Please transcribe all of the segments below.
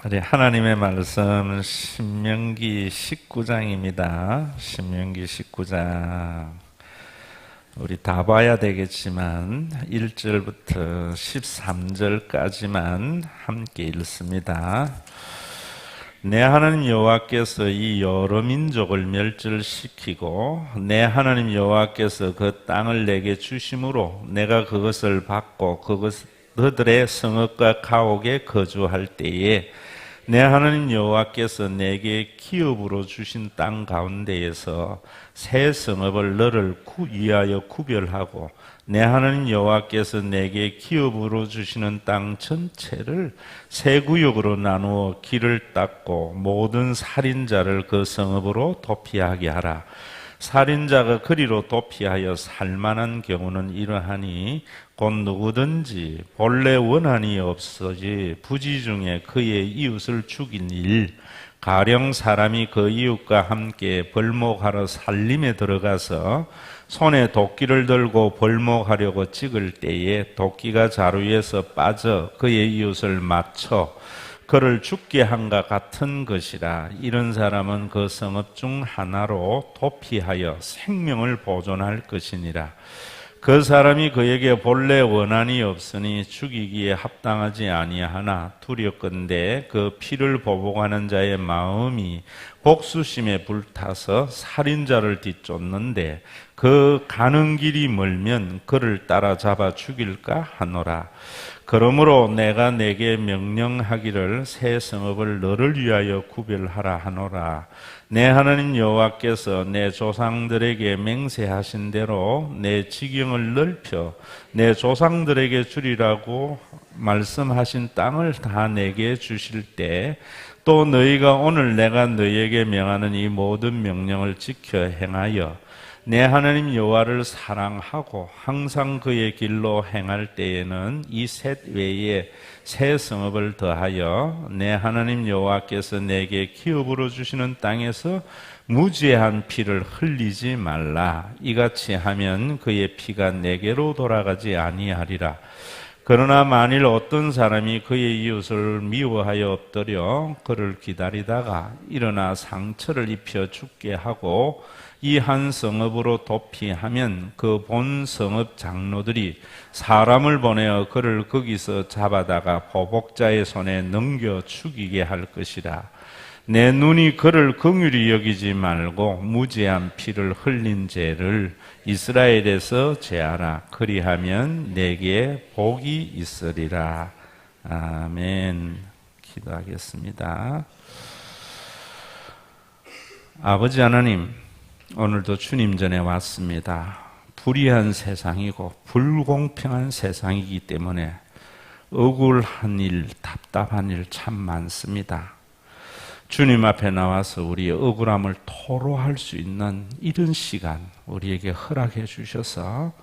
우리 하나님의 말씀 신명기 19장입니다. 신명기 19장 우리 다 봐야 되겠지만 1절부터 13절까지만 함께 읽습니다. 내 하나님 여호와께서 이 여러 민족을 멸절시키고 내 하나님 여호와께서 그 땅을 내게 주심으로 내가 그것을 받고 그들의 성읍과 가옥에 거주할 때에 내 하나님 여호와께서 내게 기업으로 주신 땅 가운데에서 새 성읍을 너를 위하여 구별하고 내 하나님 여호와께서 내게 기업으로 주시는 땅 전체를 세 구역으로 나누어 길을 닦고 모든 살인자를 그 성읍으로 도피하게 하라. 살인자가 그리로 도피하여 살만한 경우는 이러하니 곧 누구든지 본래 원한이 없어지 부지 중에 그의 이웃을 죽인 일, 가령 사람이 그 이웃과 함께 벌목하러 살림에 들어가서 손에 도끼를 들고 벌목하려고 찍을 때에 도끼가 자루에서 빠져 그의 이웃을 맞춰 그를 죽게 한과 같은 것이라. 이런 사람은 그 성읍 중 하나로 도피하여 생명을 보존할 것이니라. 그 사람이 그에게 본래 원한이 없으니 죽이기에 합당하지 아니하나 두렵건대 그 피를 보복하는 자의 마음이 복수심에 불타서 살인자를 뒤쫓는데 그 가는 길이 멀면 그를 따라잡아 죽일까 하노라. 그러므로 내가 내게 명령하기를 새 성읍을 너를 위하여 구별하라 하노라. 내 하나님 여호와께서 내 조상들에게 맹세하신 대로 내 지경을 넓혀 내 조상들에게 주리라고 말씀하신 땅을 다 내게 주실 때 또 너희가 오늘 내가 너희에게 명하는 이 모든 명령을 지켜 행하여 내 하나님 여호와를 사랑하고 항상 그의 길로 행할 때에는 이 셋 외에 새 성읍을 더하여 내 하나님 여호와께서 내게 기업으로 주시는 땅에서 무죄한 피를 흘리지 말라. 이같이 하면 그의 피가 내게로 돌아가지 아니하리라. 그러나 만일 어떤 사람이 그의 이웃을 미워하여 엎드려 그를 기다리다가 일어나 상처를 입혀 죽게 하고 이 한 성읍으로 도피하면 그 본 성읍 장로들이 사람을 보내어 그를 거기서 잡아다가 보복자의 손에 넘겨 죽이게 할 것이라. 내 눈이 그를 긍휼히 여기지 말고 무죄한 피를 흘린 죄를 이스라엘에서 제하라. 그리하면 내게 복이 있으리라. 아멘. 기도하겠습니다. 아버지 하나님, 오늘도 주님 전에 왔습니다. 불의한 세상이고 불공평한 세상이기 때문에 억울한 일, 답답한 일 참 많습니다. 주님 앞에 나와서 우리의 억울함을 토로할 수 있는 이런 시간 우리에게 허락해 주셔서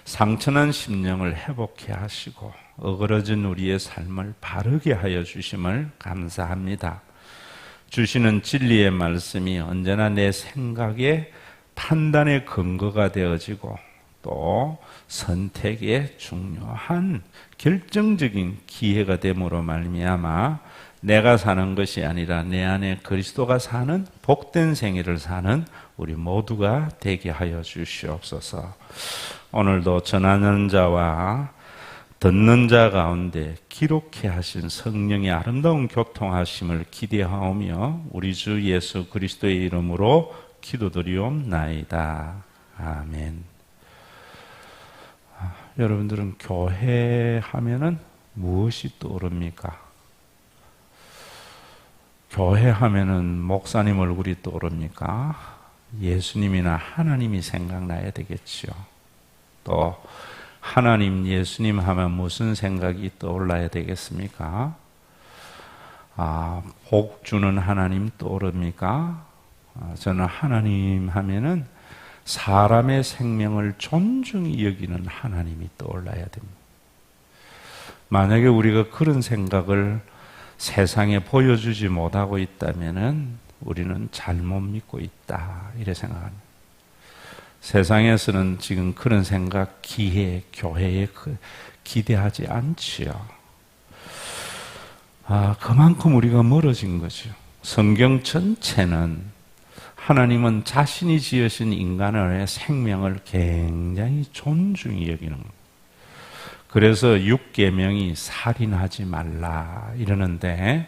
상처난 심령을 회복해 하시고 어그러진 우리의 삶을 바르게 하여 주심을 감사합니다. 주시는 진리의 말씀이 언제나 내 생각의 판단의 근거가 되어지고 또 선택의 중요한 결정적인 기회가 됨으로 말미암아 내가 사는 것이 아니라 내 안에 그리스도가 사는 복된 생애를 사는 우리 모두가 되게 하여 주시옵소서. 오늘도 전하는 자와 듣는 자 가운데 기록해 하신 성령의 아름다운 교통하심을 기대하오며 우리 주 예수 그리스도의 이름으로 기도드리옵나이다. 아멘. 여러분들은 교회 하면은 무엇이 떠오릅니까? 교회 하면은 목사님 얼굴이 떠오릅니까? 예수님이나 하나님이 생각나야 되겠죠. 또 하나님, 예수님 하면 무슨 생각이 떠올라야 되겠습니까? 복 주는 하나님 떠오릅니까? 저는 하나님 하면은 사람의 생명을 존중히 여기는 하나님이 떠올라야 됩니다. 만약에 우리가 그런 생각을 세상에 보여주지 못하고 있다면은 우리는 잘못 믿고 있다 이래 생각합니다. 세상에서는 지금 그런 생각, 교회에 기대하지 않지요. 그만큼 우리가 멀어진 거죠. 성경 전체는 하나님은 자신이 지으신 인간의 생명을 굉장히 존중히 여기는 거예요. 그래서 6계명이 살인하지 말라 이러는데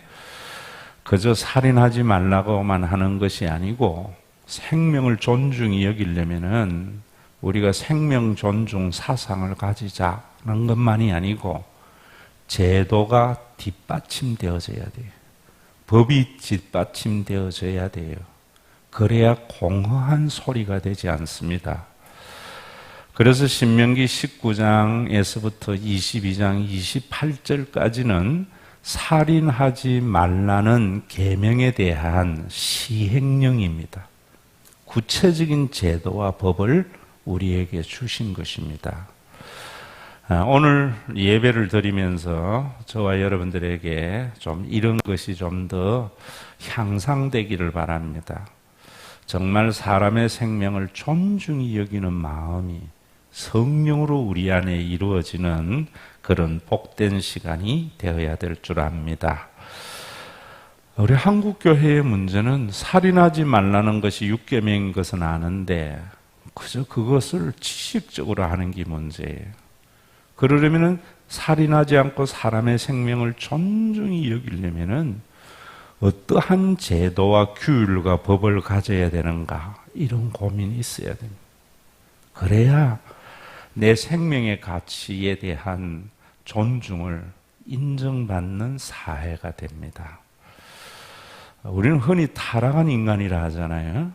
그저 살인하지 말라고만 하는 것이 아니고 생명을 존중히 여기려면은 우리가 생명 존중 사상을 가지자는 것만이 아니고 제도가 뒷받침되어져야 돼요. 법이 뒷받침되어져야 돼요. 그래야 공허한 소리가 되지 않습니다. 그래서 신명기 19장에서부터 22장 28절까지는 살인하지 말라는 계명에 대한 시행령입니다. 구체적인 제도와 법을 우리에게 주신 것입니다. 오늘 예배를 드리면서 저와 여러분들에게 좀 이런 것이 좀 더 향상되기를 바랍니다. 정말 사람의 생명을 존중히 여기는 마음이 성령으로 우리 안에 이루어지는 그런 복된 시간이 되어야 될 줄 압니다. 우리 한국교회의 문제는 살인하지 말라는 것이 6계명인 것은 아는데 그저 그것을 지식적으로 하는 게 문제예요. 그러려면 살인하지 않고 사람의 생명을 존중히 여기려면 어떠한 제도와 규율과 법을 가져야 되는가 이런 고민이 있어야 됩니다. 그래야 내 생명의 가치에 대한 존중을 인정받는 사회가 됩니다. 우리는 흔히 타락한 인간이라 하잖아요.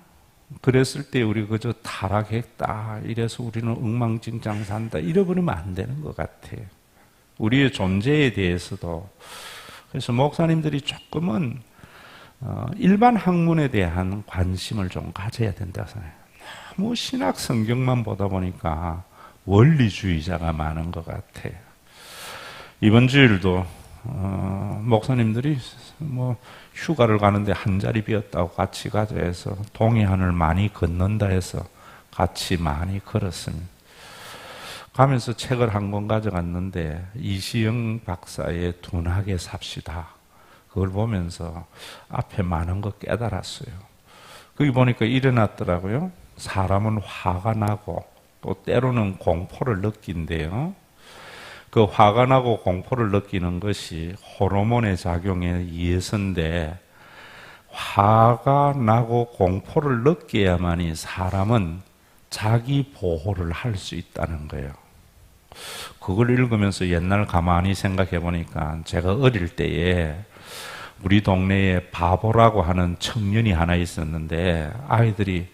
그랬을 때 우리 그저 타락했다 이래서 우리는 엉망진창 산다 잃어버리면 안 되는 것 같아요. 우리의 존재에 대해서도. 그래서 목사님들이 조금은 일반 학문에 대한 관심을 좀 가져야 된다고 생각해요. 너무 신학 성경만 보다 보니까 원리주의자가 많은 것 같아요. 이번 주일도 목사님들이 휴가를 가는데 한 자리 비었다고 같이 가자 해서 동해안을 많이 걷는다 해서 같이 많이 걸었습니다. 가면서 책을 한 권 가져갔는데 이시영 박사의 둔하게 삽시다. 그걸 보면서 앞에 많은 거 깨달았어요. 거기 보니까 일어났더라고요. 사람은 화가 나고 또 때로는 공포를 느낀대요. 그 화가 나고 공포를 느끼는 것이 호르몬의 작용에 의해서인데 화가 나고 공포를 느껴야만이 사람은 자기 보호를 할 수 있다는 거예요. 그걸 읽으면서 옛날 가만히 생각해 보니까 제가 어릴 때에 우리 동네에 바보라고 하는 청년이 하나 있었는데 아이들이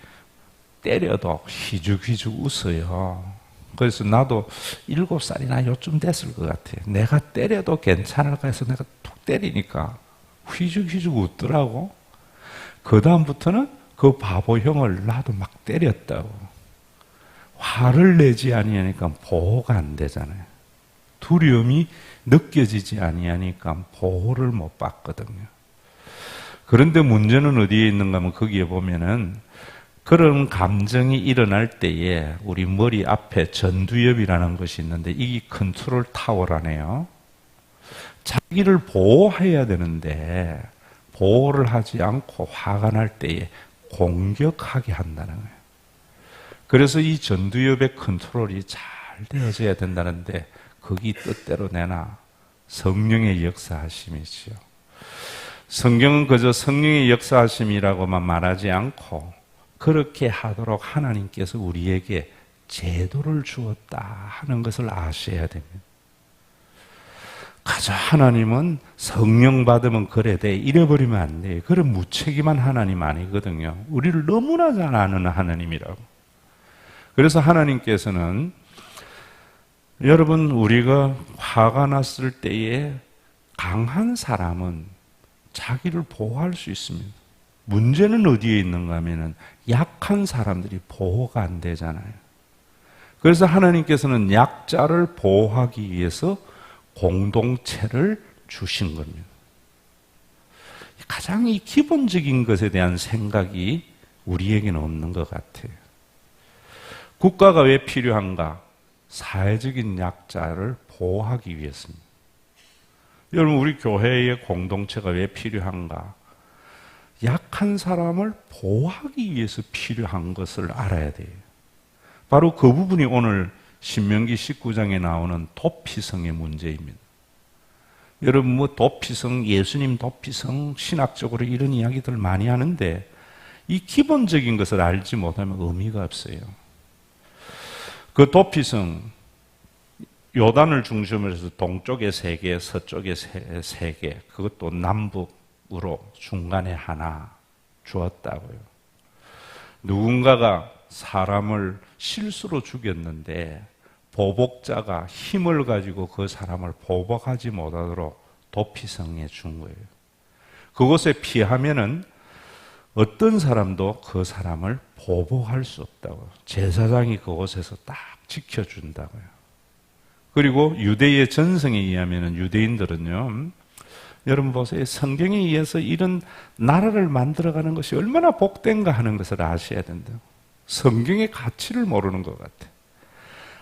때려도 휘죽휘죽 웃어요. 그래서 나도 7살이나 요쯤 됐을 것 같아요. 내가 때려도 괜찮을까 해서 내가 툭 때리니까 휘죽휘죽 웃더라고. 그 다음부터는 그 바보 형을 나도 막 때렸다고. 화를 내지 아니하니까 보호가 안 되잖아요. 두려움이 느껴지지 아니하니까 보호를 못 받거든요. 그런데 문제는 어디에 있는가 하면 거기에 보면은 그런 감정이 일어날 때에 우리 머리 앞에 전두엽이라는 것이 있는데 이게 컨트롤 타워라네요. 자기를 보호해야 되는데 보호를 하지 않고 화가 날 때에 공격하게 한다는 거예요. 그래서 이 전두엽의 컨트롤이 잘 되어져야 된다는데 거기 뜻대로 내나 성령의 역사하심이지요. 성경은 그저 성령의 역사하심이라고만 말하지 않고 그렇게 하도록 하나님께서 우리에게 제도를 주었다 하는 것을 아셔야 됩니다. 가자 하나님은 성령 받으면 그래 돼 잃어버리면 안 돼. 그런 무책임한 하나님 아니거든요. 우리를 너무나 잘 아는 하나님이라고. 그래서 하나님께서는 여러분 우리가 화가 났을 때에 강한 사람은 자기를 보호할 수 있습니다. 문제는 어디에 있는가 하면은 약한 사람들이 보호가 안 되잖아요. 그래서 하나님께서는 약자를 보호하기 위해서 공동체를 주신 겁니다. 가장 이 기본적인 것에 대한 생각이 우리에게는 없는 것 같아요. 국가가 왜 필요한가? 사회적인 약자를 보호하기 위해서입니다. 여러분, 우리 교회의 공동체가 왜 필요한가? 약한 사람을 보호하기 위해서 필요한 것을 알아야 돼요. 바로 그 부분이 오늘 신명기 19장에 나오는 도피성의 문제입니다. 여러분, 뭐 도피성, 예수님 도피성, 신학적으로 이런 이야기들 많이 하는데 이 기본적인 것을 알지 못하면 의미가 없어요. 그 도피성, 요단을 중심으로 해서 동쪽에 3개, 서쪽에 3개, 그것도 남북으로 중간에 하나 주었다고요. 누군가가 사람을 실수로 죽였는데 보복자가 힘을 가지고 그 사람을 보복하지 못하도록 도피성에 준 거예요. 그곳에 피하면은 어떤 사람도 그 사람을 보복할 수 없다고요. 제사장이 그곳에서 딱 지켜준다고요. 그리고 유대의 전성에 의하면 유대인들은요, 여러분 보세요. 성경에 의해서 이런 나라를 만들어가는 것이 얼마나 복된가 하는 것을 아셔야 된다고. 성경의 가치를 모르는 것 같아요.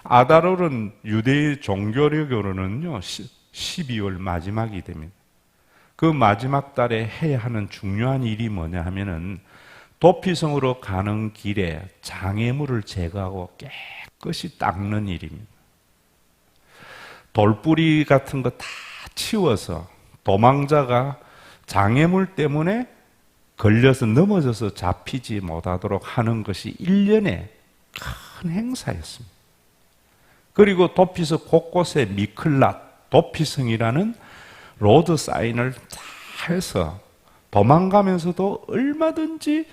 아달월은 유대의 종교력으로는요 12월 마지막이 됩니다. 그 마지막 달에 해야 하는 중요한 일이 뭐냐 하면은 도피성으로 가는 길에 장애물을 제거하고 깨끗이 닦는 일입니다. 돌뿌리 같은 거 다 치워서 도망자가 장애물 때문에 걸려서 넘어져서 잡히지 못하도록 하는 것이 1년의 큰 행사였습니다. 그리고 도피성 곳곳에 미클랏, 도피성이라는 로드 사인을 다 해서 도망가면서도 얼마든지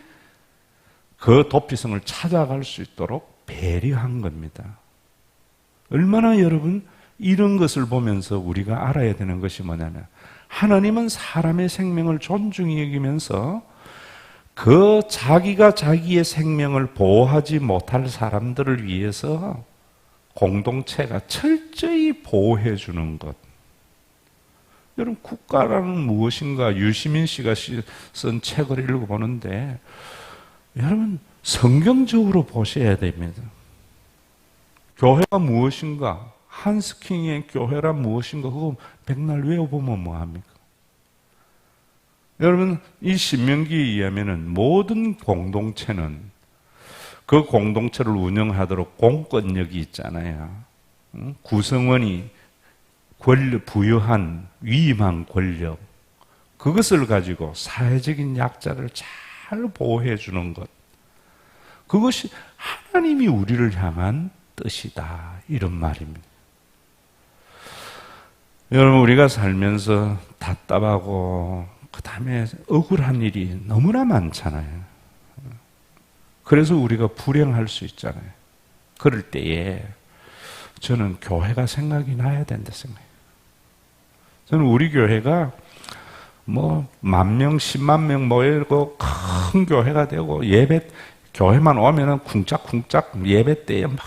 그 도피성을 찾아갈 수 있도록 배려한 겁니다. 얼마나 여러분 이런 것을 보면서 우리가 알아야 되는 것이 뭐냐면 하나님은 사람의 생명을 존중히 여기면서 그 자기가 자기의 생명을 보호하지 못할 사람들을 위해서 공동체가 철저히 보호해 주는 것. 여러분, 국가라는 무엇인가 유시민 씨가 쓴 책을 읽어보는데 여러분 성경적으로 보셔야 됩니다. 교회가 무엇인가? 한스킹의 교회란 무엇인가? 그거 백날 외워보면 뭐합니까? 여러분, 이 신명기에 의하면 모든 공동체는 그 공동체를 운영하도록 공권력이 있잖아요. 구성원이 부여한 위임한 권력, 그것을 가지고 사회적인 약자를 잘 보호해 주는 것, 그것이 하나님이 우리를 향한 뜻이다, 이런 말입니다. 여러분, 우리가 살면서 답답하고 그 다음에 억울한 일이 너무나 많잖아요. 그래서 우리가 불행할 수 있잖아요. 그럴 때에 저는 교회가 생각이 나야 된다 생각해요. 저는 우리 교회가 뭐 10,000명, 100,000명 모이고 큰 교회가 되고 예배 교회만 오면은 쿵짝쿵짝 예배 때에 막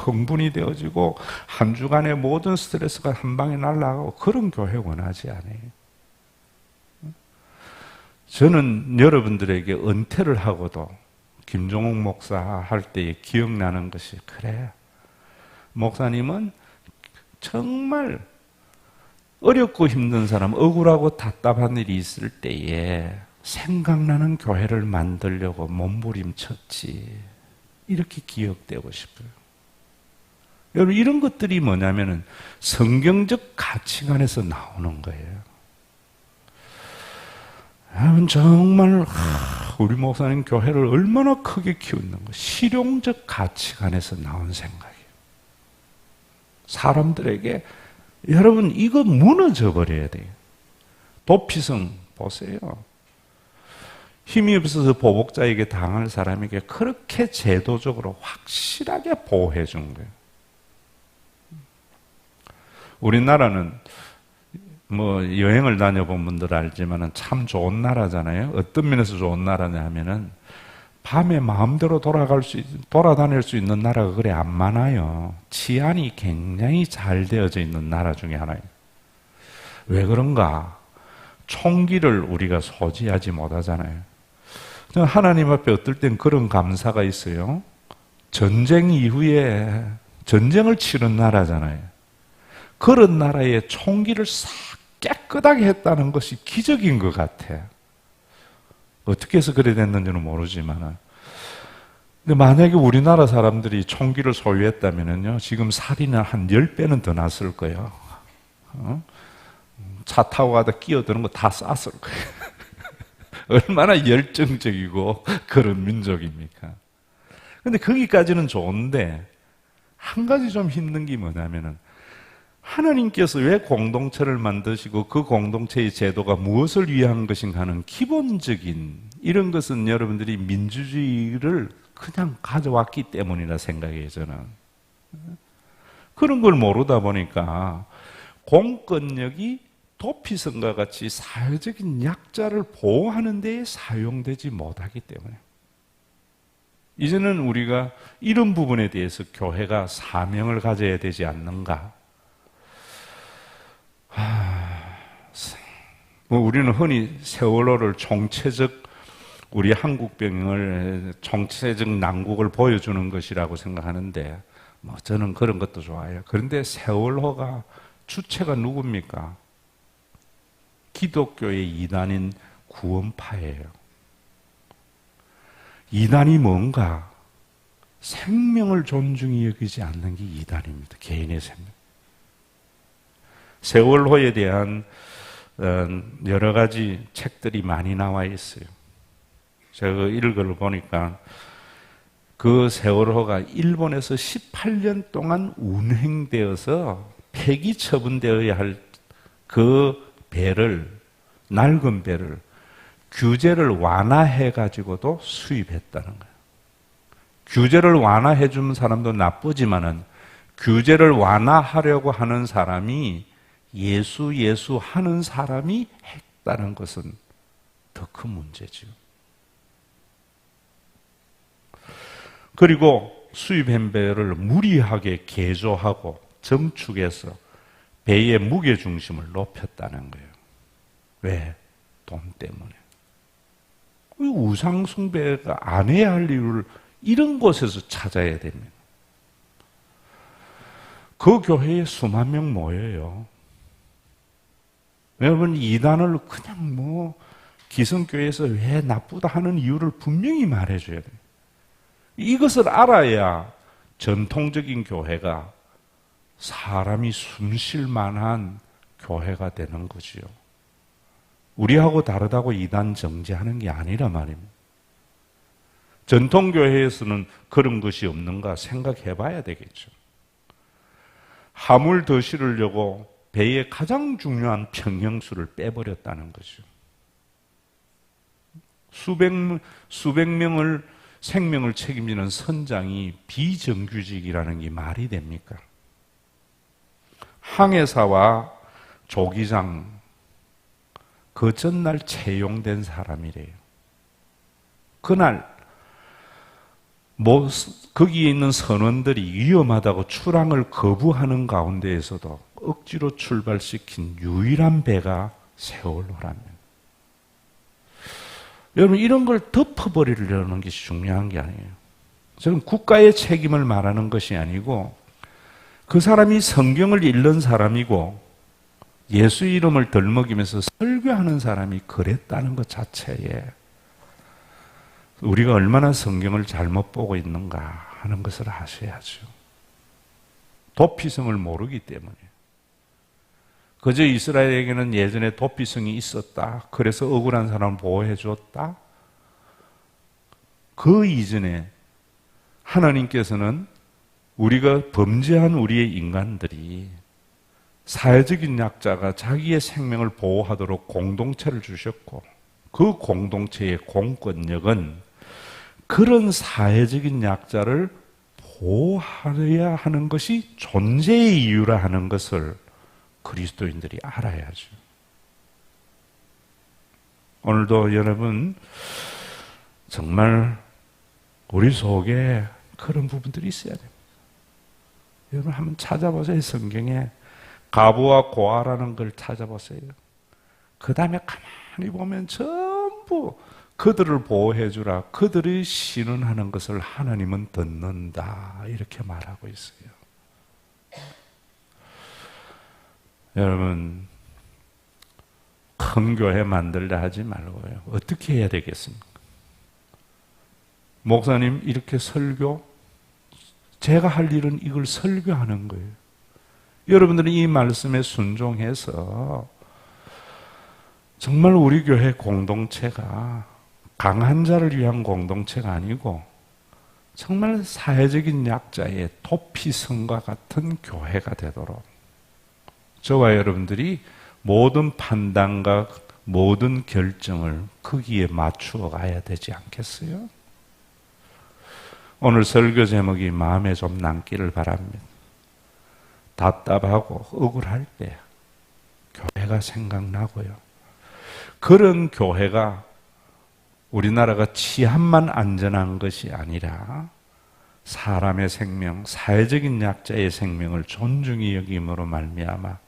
흥분이 되어지고 한 주간의 모든 스트레스가 한 방에 날아가고 그런 교회 원하지 않아요. 저는 여러분들에게 은퇴를 하고도 김종욱 목사 할 때에 기억나는 것이 그래. 목사님은 정말 어렵고 힘든 사람, 억울하고 답답한 일이 있을 때에 생각나는 교회를 만들려고 몸부림쳤지. 이렇게 기억되고 싶어요. 여러분, 이런 것들이 뭐냐면은 성경적 가치관에서 나오는 거예요. 여러분, 정말 우리 목사님 교회를 얼마나 크게 키웠는가. 실용적 가치관에서 나온 생각이에요. 사람들에게 여러분 이거 무너져 버려야 돼요. 도피성 보세요. 힘이 없어서 보복자에게 당할 사람에게 그렇게 제도적으로 확실하게 보호해 준 거예요. 우리나라는 뭐 여행을 다녀본 분들 알지만은 참 좋은 나라잖아요. 어떤 면에서 좋은 나라냐 하면은 밤에 마음대로 돌아다닐 수 있는 나라가 그래 안 많아요. 치안이 굉장히 잘 되어져 있는 나라 중에 하나예요. 왜 그런가? 총기를 우리가 소지하지 못하잖아요. 하나님 앞에 어떨 땐 그런 감사가 있어요. 전쟁 이후에 전쟁을 치른 나라잖아요. 그런 나라에 총기를 싹 깨끗하게 했다는 것이 기적인 것 같아. 어떻게 해서 그래 됐는지는 모르지만. 근데 만약에 우리나라 사람들이 총기를 소유했다면요, 지금 살인은 한 10배는 더 났을 거예요. 차 타고 가다 끼어드는 거 다 쐈을 거예요. 얼마나 열정적이고 그런 민족입니까? 근데 거기까지는 좋은데, 한 가지 좀 힘든 게 뭐냐면은, 하나님께서 왜 공동체를 만드시고 그 공동체의 제도가 무엇을 위한 것인가 하는 기본적인 이런 것은 여러분들이 민주주의를 그냥 가져왔기 때문이라 생각해요, 저는. 그런 걸 모르다 보니까 공권력이 도피성과 같이 사회적인 약자를 보호하는 데에 사용되지 못하기 때문에 이제는 우리가 이런 부분에 대해서 교회가 사명을 가져야 되지 않는가. 우리는 흔히 세월호를 총체적 우리 한국병을 총체적 난국을 보여주는 것이라고 생각하는데 저는 그런 것도 좋아요. 그런데 세월호가 주체가 누굽니까? 기독교의 이단인 구원파예요. 이단이 뭔가? 생명을 존중히 여기지 않는 게 이단입니다. 개인의 생명. 세월호에 대한 여러 가지 책들이 많이 나와 있어요. 제가 읽어 보니까 그 세월호가 일본에서 18년 동안 운행되어서 폐기 처분되어야 할 그 배를, 낡은 배를 규제를 완화해가지고도 수입했다는 거예요. 규제를 완화해주는 사람도 나쁘지만은 규제를 완화하려고 하는 사람이 예수 하는 사람이 했다는 것은 더 큰 문제죠. 그리고 수입한 배를 무리하게 개조하고 정축해서 배의 무게중심을 높였다는 거예요. 왜? 돈 때문에. 우상숭배가 안 해야 할 이유를 이런 곳에서 찾아야 됩니다. 그 교회에 수만 명 모여요. 여러분, 이단을 그냥 기성교회에서 왜 나쁘다 하는 이유를 분명히 말해줘야 돼요. 이것을 알아야 전통적인 교회가 사람이 숨쉴 만한 교회가 되는 거지요. 우리하고 다르다고 이단 정죄하는 게 아니라 말입니다. 전통교회에서는 그런 것이 없는가 생각해 봐야 되겠죠. 함을 더 실으려고 배의 가장 중요한 평형수를 빼버렸다는 거죠. 수백 명을 생명을 책임지는 선장이 비정규직이라는 게 말이 됩니까? 항해사와 조기장 그 전날 채용된 사람이래요. 그날 거기에 있는 선원들이 위험하다고 출항을 거부하는 가운데에서도 억지로 출발시킨 유일한 배가 세월호랍니다. 여러분, 이런 걸 덮어버리려는 것이 중요한 게 아니에요. 저는 국가의 책임을 말하는 것이 아니고 그 사람이 성경을 읽는 사람이고 예수 이름을 덜먹이면서 설교하는 사람이 그랬다는 것 자체에 우리가 얼마나 성경을 잘못 보고 있는가 하는 것을 아셔야죠. 도피성을 모르기 때문에. 그저 이스라엘에게는 예전에 도피성이 있었다. 그래서 억울한 사람을 보호해 주었다. 그 이전에 하나님께서는 우리가 범죄한 우리의 인간들이 사회적인 약자가 자기의 생명을 보호하도록 공동체를 주셨고 그 공동체의 공권력은 그런 사회적인 약자를 보호하여야 하는 것이 존재의 이유라 하는 것을 그리스도인들이 알아야죠. 오늘도 여러분 정말 우리 속에 그런 부분들이 있어야 됩니다. 여러분 한번 찾아보세요. 성경에 가부와 고아라는 걸 찾아보세요. 그 다음에 가만히 보면 전부 그들을 보호해 주라. 그들이 신원하는 것을 하나님은 듣는다. 이렇게 말하고 있어요. 여러분, 큰 교회 만들려 하지 말고요. 어떻게 해야 되겠습니까? 목사님, 이렇게 설교? 제가 할 일은 이걸 설교하는 거예요. 여러분들은 이 말씀에 순종해서 정말 우리 교회 공동체가 강한 자를 위한 공동체가 아니고 정말 사회적인 약자의 도피성과 같은 교회가 되도록 저와 여러분들이 모든 판단과 모든 결정을 거기에 맞추어 가야 되지 않겠어요? 오늘 설교 제목이 마음에 좀 남기를 바랍니다. 답답하고 억울할 때 교회가 생각나고요. 그런 교회가 우리나라가 치안만 안전한 것이 아니라 사람의 생명, 사회적인 약자의 생명을 존중히 여김으로 말미암아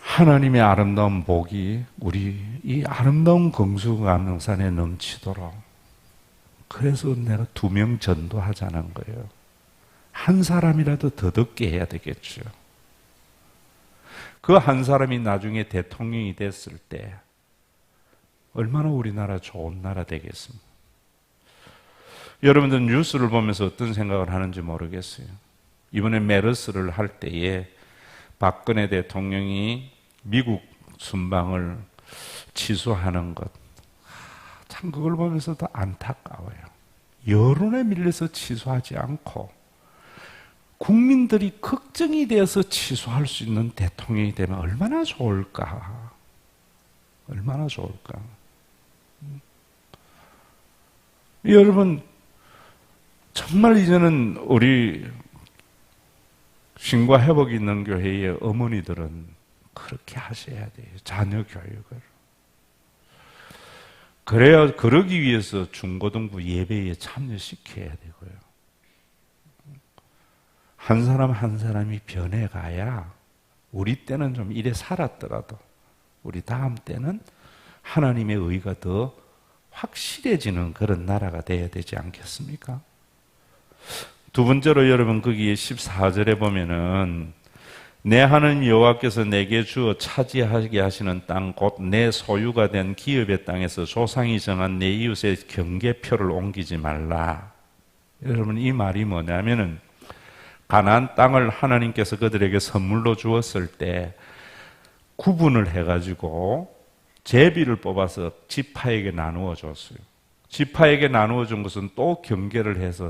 하나님의 아름다운 복이 우리 이 아름다운 긍수감명산에 넘치도록, 그래서 내가 2명 전도하자는 거예요. 한 사람이라도 더 듣게 해야 되겠죠. 그 한 사람이 나중에 대통령이 됐을 때 얼마나 우리나라 좋은 나라 되겠습니까? 여러분들 뉴스를 보면서 어떤 생각을 하는지 모르겠어요. 이번에 메르스를 할 때에 박근혜 대통령이 미국 순방을 취소하는 것, 참 그걸 보면서도 안타까워요. 여론에 밀려서 취소하지 않고 국민들이 걱정이 되어서 취소할 수 있는 대통령이 되면 얼마나 좋을까? 얼마나 좋을까? 여러분, 정말 이제는 우리 신과 회복이 있는 교회의 어머니들은 그렇게 하셔야 돼요. 자녀 교육을. 그래야, 그러기 위해서 중고등부 예배에 참여시켜야 되고요. 한 사람 한 사람이 변해가야 우리 때는 좀 이래 살았더라도 우리 다음 때는 하나님의 의가 더 확실해지는 그런 나라가 돼야 되지 않겠습니까? 두 번째로 여러분, 거기에 14절에 보면은 내 하나님 여호와께서 내게 주어 차지하게 하시는 땅 곧 내 소유가 된 기업의 땅에서 조상이 정한 내 이웃의 경계표를 옮기지 말라. 여러분, 이 말이 뭐냐면은 가나안 땅을 하나님께서 그들에게 선물로 주었을 때 구분을 해가지고 제비를 뽑아서 지파에게 나누어 줬어요. 지파에게 나누어 준 것은 또 경계를 해서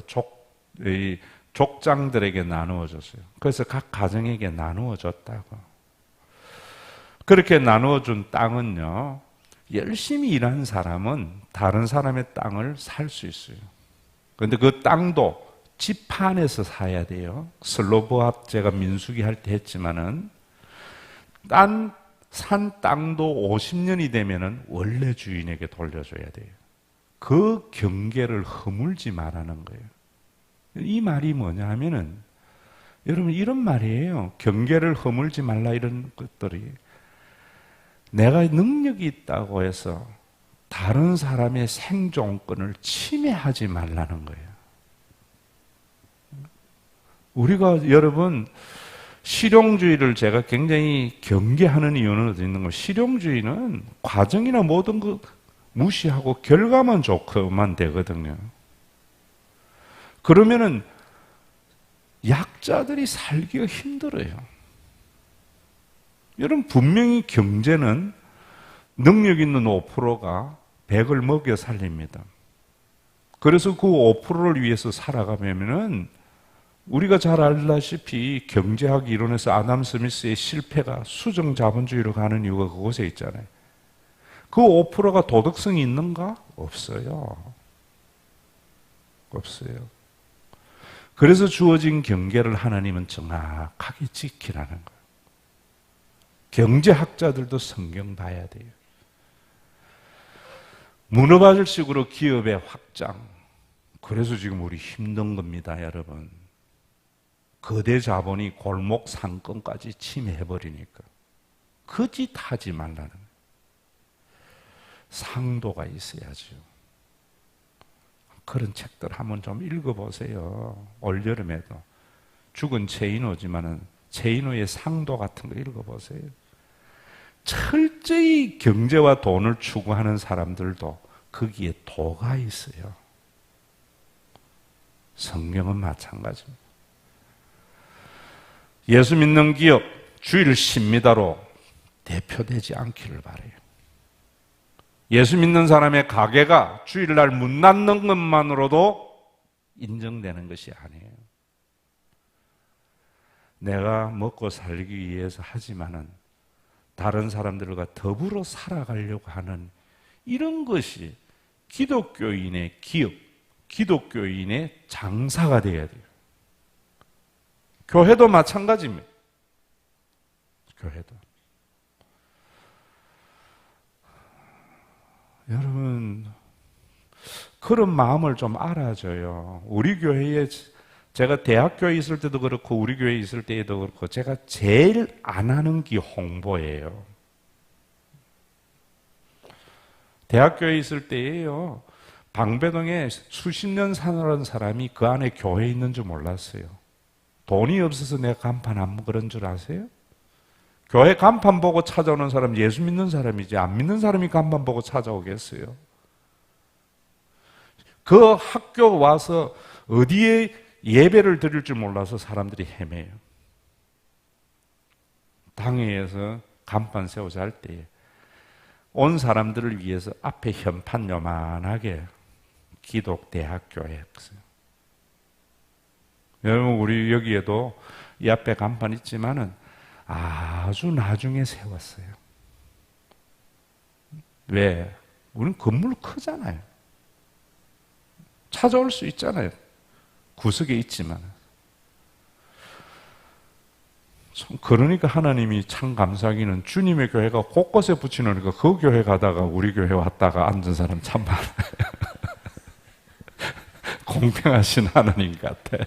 족장들에게 나누어 줬어요. 그래서 각 가정에게 나누어 줬다고. 그렇게 나누어 준 땅은요, 열심히 일한 사람은 다른 사람의 땅을 살 수 있어요. 그런데 그 땅도 지파 안에서 사야 돼요. 슬로보합 제가 민수기 할 때 했지만은 산 땅도 50년이 되면은 원래 주인에게 돌려줘야 돼요. 그 경계를 허물지 말라는 거예요. 이 말이 뭐냐 하면은 여러분, 이런 말이에요. 경계를 허물지 말라, 이런 것들이 내가 능력이 있다고 해서 다른 사람의 생존권을 침해하지 말라는 거예요. 우리가 여러분, 실용주의를 제가 굉장히 경계하는 이유는 어디 있는 거예요? 실용주의는 과정이나 모든 거 무시하고 결과만 좋고만 되거든요. 그러면은 약자들이 살기가 힘들어요. 여러분, 분명히 경제는 능력 있는 5%가 100을 먹여 살립니다. 그래서 그 5%를 위해서 살아가면은 우리가 잘 알다시피 경제학 이론에서 아담 스미스의 실패가 수정 자본주의로 가는 이유가 그곳에 있잖아요. 그 5%가 도덕성이 있는가? 없어요. 없어요. 그래서 주어진 경계를 하나님은 정확하게 지키라는 거예요. 경제학자들도 성경 봐야 돼요. 문어발식으로 기업의 확장. 그래서 지금 우리 힘든 겁니다, 여러분. 거대 자본이 골목 상권까지 침해해버리니까. 그 짓 하지 말라는 거예요. 상도가 있어야죠. 그런 책들 한번 좀 읽어보세요. 올여름에도. 죽은 체인호지만은 체인호의 상도 같은 거 읽어보세요. 철저히 경제와 돈을 추구하는 사람들도 거기에 도가 있어요. 성경은 마찬가지입니다. 예수 믿는 기업, 주일 십니다로 대표되지 않기를 바라요. 예수 믿는 사람의 가게가 주일날 문 닫는 것만으로도 인정되는 것이 아니에요. 내가 먹고 살기 위해서 하지만은 다른 사람들과 더불어 살아가려고 하는 이런 것이 기독교인의 기업, 기독교인의 장사가 되어야 돼요. 교회도 마찬가지입니다. 교회도. 여러분, 그런 마음을 좀 알아줘요. 우리 교회에, 제가 대학교에 있을 때도 그렇고 우리 교회에 있을 때에도 그렇고 제가 제일 안 하는 게 홍보예요. 대학교에 있을 때에요, 방배동에 수십 년 사는 사람이 그 안에 교회에 있는 줄 몰랐어요. 돈이 없어서 내가 간판 안 그런 줄 아세요? 교회 간판 보고 찾아오는 사람 예수 믿는 사람이지 안 믿는 사람이 간판 보고 찾아오겠어요? 그 학교 와서 어디에 예배를 드릴 줄 몰라서 사람들이 헤매요. 당회에서 간판 세우자 할 때에 온 사람들을 위해서 앞에 현판 요만하게 기독대학교에 했어요. 여러분, 우리 여기에도 이 앞에 간판 있지만은 아주 나중에 세웠어요. 왜? 우리는 건물 크잖아요. 찾아올 수 있잖아요. 구석에 있지만. 그러니까 하나님이 참 감사하기는 주님의 교회가 곳곳에 붙이놓으니까 그 교회 가다가 우리 교회 왔다가 앉은 사람 참 많아요. 공평하신 하나님 같아.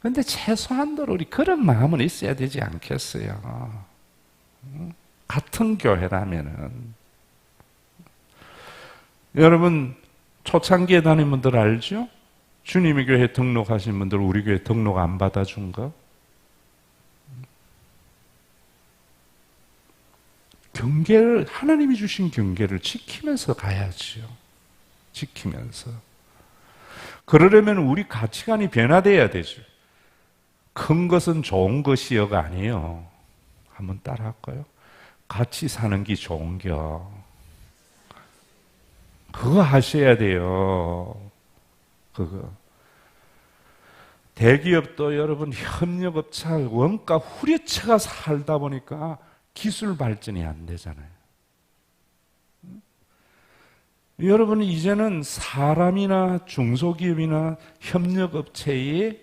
그런데 최소한도로 우리 그런 마음은 있어야 되지 않겠어요? 같은 교회라면은. 여러분, 초창기에 다닌 분들 알죠? 주님의 교회 등록하신 분들 우리 교회 등록 안 받아준 거? 경계를, 하나님이 주신 경계를 지키면서 가야죠. 지키면서. 그러려면 우리 가치관이 변화돼야 되죠. 큰 것은 좋은 것이여가 아니에요. 한번 따라 할까요? 같이 사는 게 좋은겨. 그거 하셔야 돼요. 그거. 대기업도 여러분 협력업체, 원가 후려쳐가 살다 보니까 기술 발전이 안 되잖아요. 여러분, 이제는 사람이나 중소기업이나 협력업체를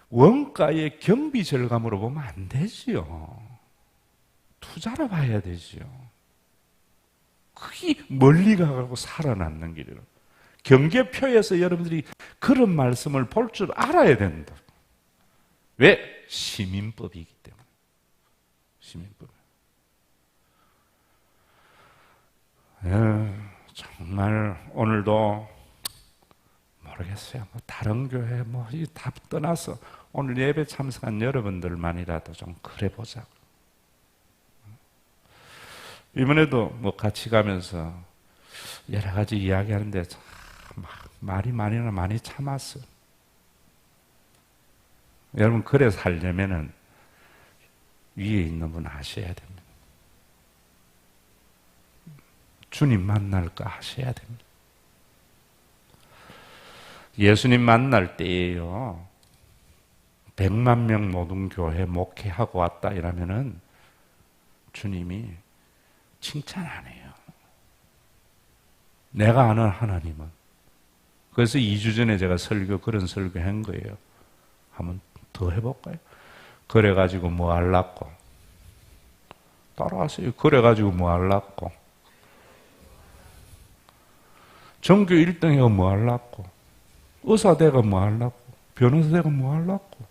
원가의 경비 절감으로 보면 안 되지요. 투자로 봐야 되지요. 그게 멀리 가고 살아남는 길이라. 경계표에서 여러분들이 그런 말씀을 볼 줄 알아야 된다. 왜? 시민법이기 때문에. 시민법. 정말 오늘도 모르겠어요. 뭐 다른 교회 다 떠나서 오늘 예배 참석한 여러분들만이라도 좀 그래 보자. 이번에도 같이 가면서 여러 가지 이야기하는데 말이 많이 참았어. 여러분, 그래 살려면은 위에 있는 분 아셔야 됩니다. 주님 만날 거 아셔야 됩니다. 예수님 만날 때에요, 100만 명 모든 교회 목회하고 왔다 이러면은 주님이 칭찬 안 해요. 내가 아는 하나님은. 그래서 2주 전에 제가 그런 설교 한 거예요. 한번 더 해볼까요? 그래가지고 뭐 하려고? 따라하세요. 그래가지고 뭐 하려고? 전교 1등 해가 뭐 하려고? 의사 돼가 뭐 하려고? 변호사 돼가 뭐 하려고?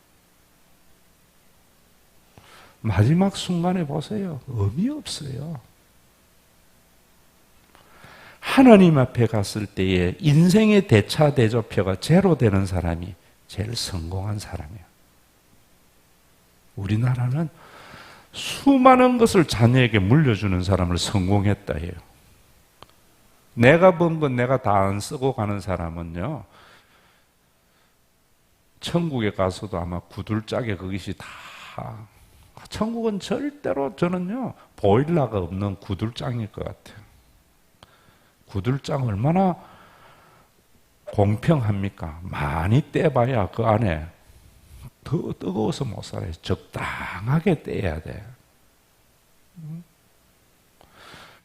마지막 순간에 보세요. 의미 없어요. 하나님 앞에 갔을 때에 인생의 대차 대조표가 제로 되는 사람이 제일 성공한 사람이에요. 우리나라는 수많은 것을 자녀에게 물려주는 사람을 성공했다 해요. 내가 번 건 내가 다 안 쓰고 가는 사람은요, 천국에 가서도 아마 구들짝에 그것이 다, 천국은 절대로 저는요, 보일러가 없는 구들장일 것 같아요. 구들장 얼마나 공평합니까? 많이 떼봐야 그 안에 더 뜨거워서 못 살아요. 적당하게 떼야 돼.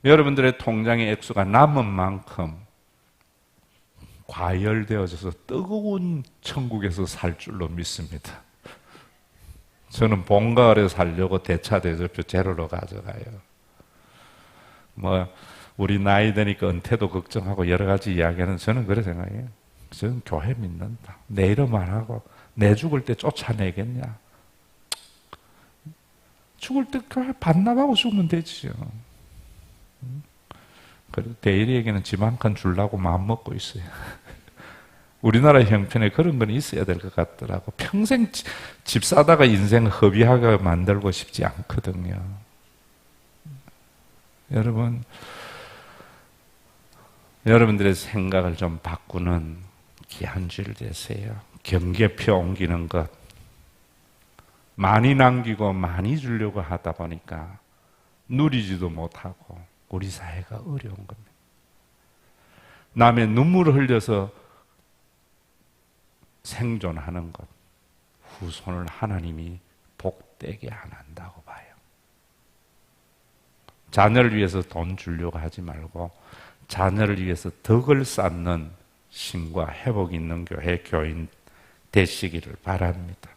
여러분들의 통장의 액수가 남은 만큼 과열되어져서 뜨거운 천국에서 살 줄로 믿습니다. 저는 봄가을에 살려고 대차대조표 제로로 가져가요. 우리 나이 드니까 은퇴도 걱정하고 여러 가지 이야기하는, 저는 그래 생각해요. 저는 교회 믿는다. 내 이름 안 하고 내 죽을 때 쫓아내겠냐. 죽을 때 교회 반납하고 죽으면 되지요. 그래도 대일이에게는 집 한 칸 주려고 마음 먹고 있어요. 우리나라 형편에 그런 건 있어야 될 것 같더라고. 평생 집 사다가 인생 허비하게 만들고 싶지 않거든요. 여러분들의 생각을 좀 바꾸는 귀한 줄 되세요. 경계표 옮기는 것. 많이 남기고 많이 주려고 하다 보니까 누리지도 못하고 우리 사회가 어려운 겁니다. 남의 눈물을 흘려서 생존하는 것, 후손을 하나님이 복되게 안 한다고 봐요. 자녀를 위해서 돈 주려고 하지 말고 자녀를 위해서 덕을 쌓는 신과 회복 있는 교회 교인 되시기를 바랍니다.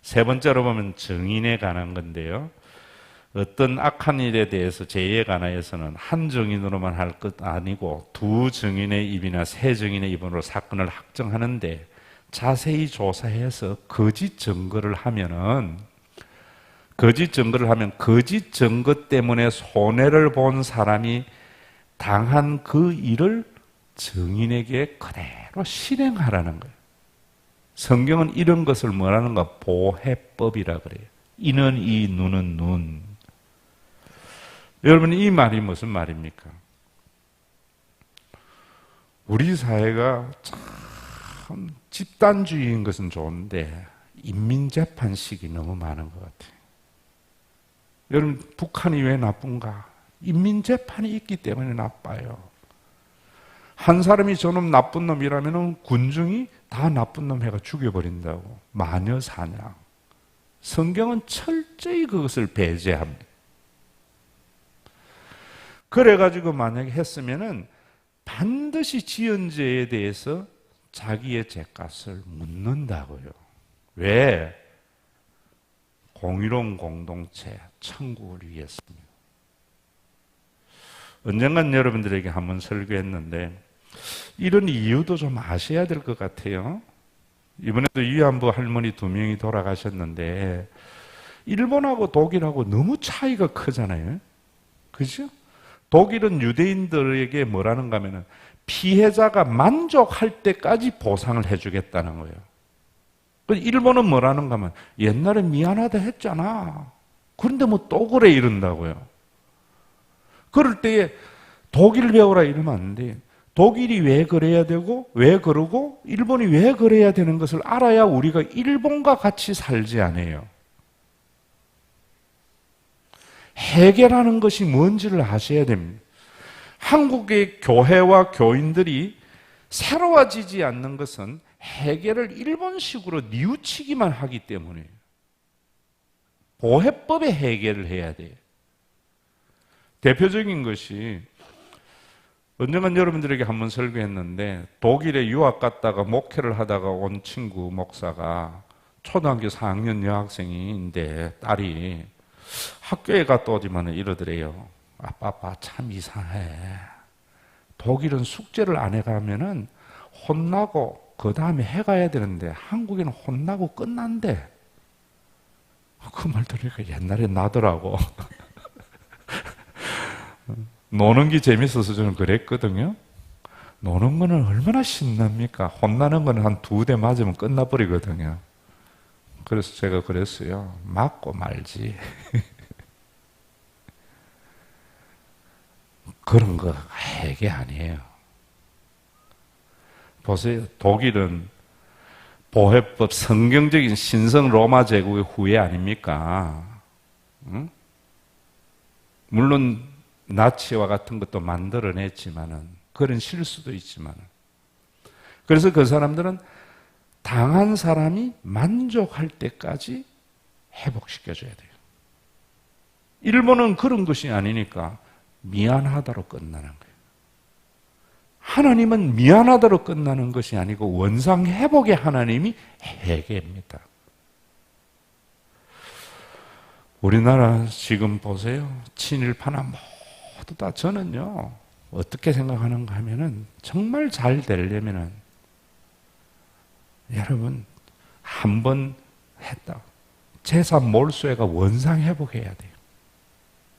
세 번째로 보면 증인에 관한 건데요. 어떤 악한 일에 대해서 죄에 관하여서는 한 증인으로만 할 것 아니고 두 증인의 입이나 세 증인의 입으로 사건을 확정하는데 자세히 조사해서 거짓 증거를 하면 거짓 증거 때문에 손해를 본 사람이 당한 그 일을 증인에게 그대로 실행하라는 거예요. 성경은 이런 것을 뭐라는가? 보해법이라 그래요. 이는 이, 눈은 눈. 여러분, 이 말이 무슨 말입니까? 우리 사회가 참 집단주의인 것은 좋은데 인민재판식이 너무 많은 것 같아요. 여러분, 북한이 왜 나쁜가? 인민재판이 있기 때문에 나빠요. 한 사람이 저놈 나쁜 놈이라면 군중이 다 나쁜 놈 해가 죽여버린다고. 마녀 사냥. 성경은 철저히 그것을 배제합니다. 그래가지고 만약에 했으면은 반드시 지은 죄에 대해서 자기의 죄값을 묻는다고요. 왜? 공의로운 공동체, 천국을 위해서입니다. 언젠간 여러분들에게 한번 설교했는데 이런 이유도 좀 아셔야 될 것 같아요. 이번에도 위안부 할머니 2명이 돌아가셨는데 일본하고 독일하고 너무 차이가 크잖아요. 그죠? 독일은 유대인들에게 뭐라는가 하면은 피해자가 만족할 때까지 보상을 해주겠다는 거예요. 일본은 뭐라는가 하면 옛날에 미안하다 했잖아. 그런데 뭐 또 그래 이런다고요. 그럴 때에 독일 배우라 이러면 안 돼. 독일이 왜 그래야 되고 왜 그러고 일본이 왜 그래야 되는 것을 알아야 우리가 일본과 같이 살지 않아요. 해결하는 것이 뭔지를 아셔야 됩니다. 한국의 교회와 교인들이 새로워지지 않는 것은 해결을 일본식으로 뉘우치기만 하기 때문에 보해법에 해결을 해야 돼요. 대표적인 것이 언젠간 여러분들에게 한번 설교했는데 독일에 유학 갔다가 목회를 하다가 온 친구 목사가 초등학교 4학년 여학생인데 딸이 학교에 갔다 오지만 이러더래요. 아빠 참 이상해. 독일은 숙제를 안 해가면은 혼나고 그 다음에 해가야 되는데 한국에는 혼나고 끝난대. 그 말 들으니까 옛날에 나더라고. 노는 게 재밌어서 저는 그랬거든요. 노는 거는 얼마나 신납니까? 혼나는 거는 한 2대 맞으면 끝나버리거든요. 그래서 제가 그랬어요. 맞고 말지. 그런 거 해게 아니에요. 보세요. 독일은 보회법 성경적인 신성 로마 제국의 후예 아닙니까? 응? 물론 나치와 같은 것도 만들어냈지만은 그런 실수도 있지만은 그래서 그 사람들은 당한 사람이 만족할 때까지 회복시켜줘야 돼요. 일본은 그런 것이 아니니까 미안하다로 끝나는 거예요. 하나님은 미안하다로 끝나는 것이 아니고 원상 회복의 하나님이 회개입니다. 우리나라 지금 보세요. 친일파나 모두 다 저는요. 어떻게 생각하는가 하면은 정말 잘 되려면은 여러분 한 번 했다. 제사 몰수해가 원상 회복해야 돼요.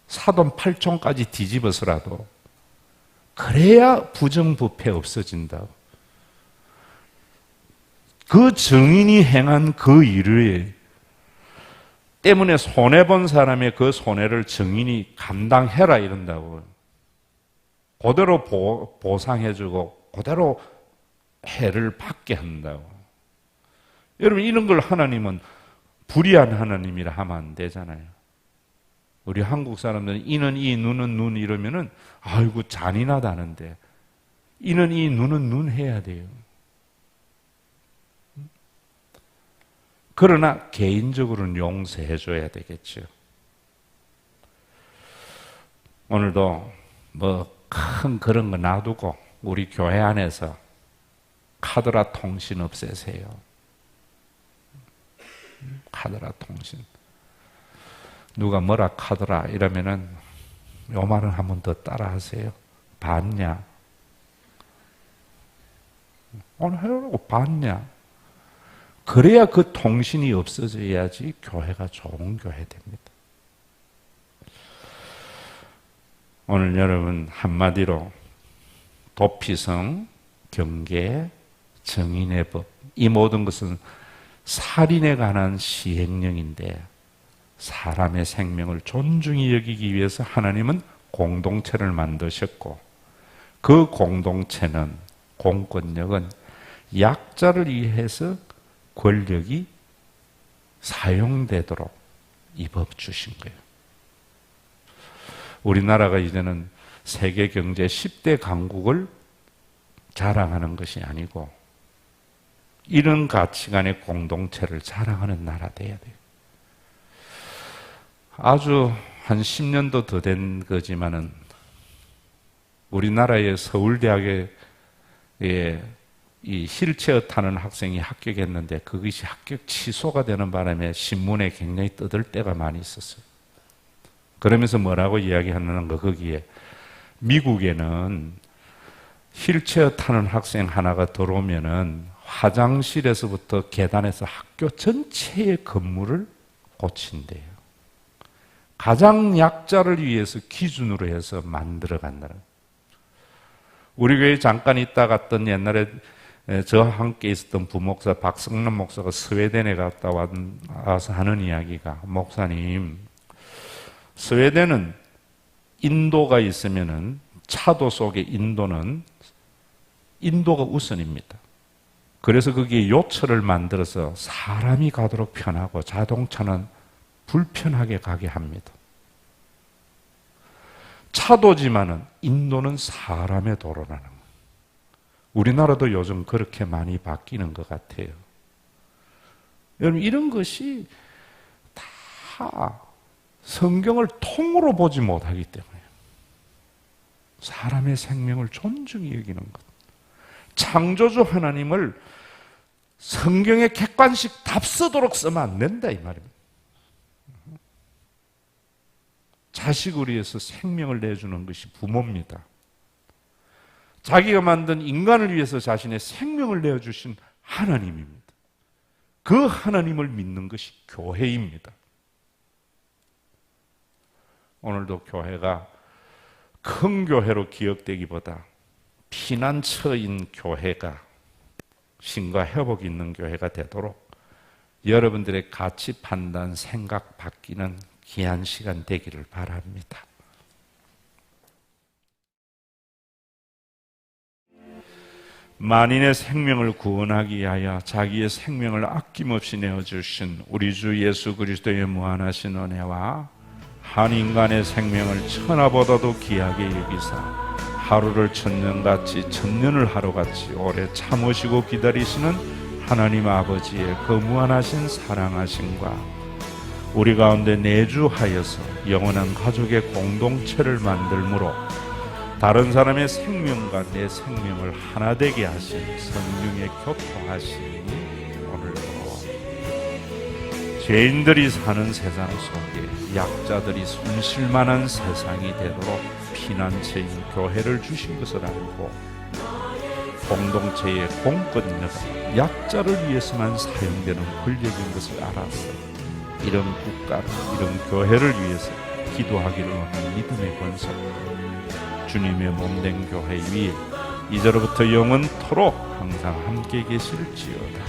사돈 8촌까지 뒤집어서라도 그래야 부정부패 없어진다고. 그 증인이 행한 그 일을 때문에 손해본 사람의 그 손해를 증인이 감당해라 이런다고. 그대로 보상해주고 그대로 해를 받게 한다고. 여러분 이런 걸 하나님은 불의한 하나님이라 하면 안 되잖아요. 우리 한국 사람들은 이는 이, 눈은 눈 이러면은 아이고 잔인하다는데 이는 이, 눈은 눈 해야 돼요. 그러나 개인적으로는 용서해줘야 되겠죠. 오늘도 뭐 큰 그런 거 놔두고 우리 교회 안에서 카드라 통신 없애세요. 카드라 통신. 누가 뭐라 카드라 이러면은 요 말은 한 번 더 따라 하세요. 봤냐? 오늘 해라고 봤냐? 그래야 그 통신이 없어져야지 교회가 좋은 교회 됩니다. 오늘 여러분 한마디로 도피성, 경계, 정인의 법 이 모든 것은 살인에 관한 시행령인데 사람의 생명을 존중히 여기기 위해서 하나님은 공동체를 만드셨고 그 공동체는 공권력은 약자를 위해서 권력이 사용되도록 이 법 주신 거예요. 우리나라가 이제는 세계 경제 10대 강국을 자랑하는 것이 아니고 이런 가치관의 공동체를 자랑하는 나라 돼야 돼요. 아주 한 10년도 더 된 거지만은 우리나라의 서울대학에 이 휠체어 타는 학생이 합격했는데 그것이 합격 취소가 되는 바람에 신문에 굉장히 떠들 때가 많이 있었어요. 그러면서 뭐라고 이야기하는 거 거기에 미국에는 휠체어 타는 학생 하나가 들어오면은 화장실에서부터 계단에서 학교 전체의 건물을 고친대요. 가장 약자를 위해서 기준으로 해서 만들어 간다는. 우리 교회 잠깐 있다 갔던 옛날에 저와 함께 있었던 부목사 박성남 목사가 스웨덴에 갔다 와서 하는 이야기가 목사님 스웨덴은 인도가 있으면은 차도 속에 인도는 인도가 우선입니다. 그래서 거기에 요철을 만들어서 사람이 가도록 편하고 자동차는 불편하게 가게 합니다. 차도지만은 인도는 사람의 도로라는 거예요. 우리나라도 요즘 그렇게 많이 바뀌는 것 같아요. 여러분 이런 것이 다 성경을 통으로 보지 못하기 때문에 사람의 생명을 존중히 여기는 것. 창조주 하나님을 성경에 객관식 답서도록 쓰면 안 된다 이 말입니다. 자식을 위해서 생명을 내주는 것이 부모입니다. 자기가 만든 인간을 위해서 자신의 생명을 내어주신 하나님입니다. 그 하나님을 믿는 것이 교회입니다. 오늘도 교회가 큰 교회로 기억되기보다 피난처인 교회가 신과 회복이 있는 교회가 되도록 여러분들의 가치 판단, 생각 바뀌는 귀한 시간 되기를 바랍니다. 만인의 생명을 구원하기 위하여 자기의 생명을 아낌없이 내어주신 우리 주 예수 그리스도의 무한하신 은혜와 한 인간의 생명을 천하보다도 귀하게 여기사 하루를 천년같이 천년을 하루같이 오래 참으시고 기다리시는 하나님 아버지의 그 무한하신 사랑하심과 우리 가운데 내주하여서 영원한 가족의 공동체를 만들므로 다른 사람의 생명과 내 생명을 하나 되게 하신 성령의 교토하심이 오늘도 죄인들이 사는 세상 속에 약자들이 손실만한 세상이 되도록 피난처인 교회를 주신 것을 알고 공동체의 공권력은 약자를 위해서만 사용되는 권력인 것을 알아서 이런 국가를, 이런 교회를 위해서 기도하기를 원하는 믿음의 권속과 주님의 몸된 교회 위에 이제로부터 영원토록 항상 함께 계실지어다.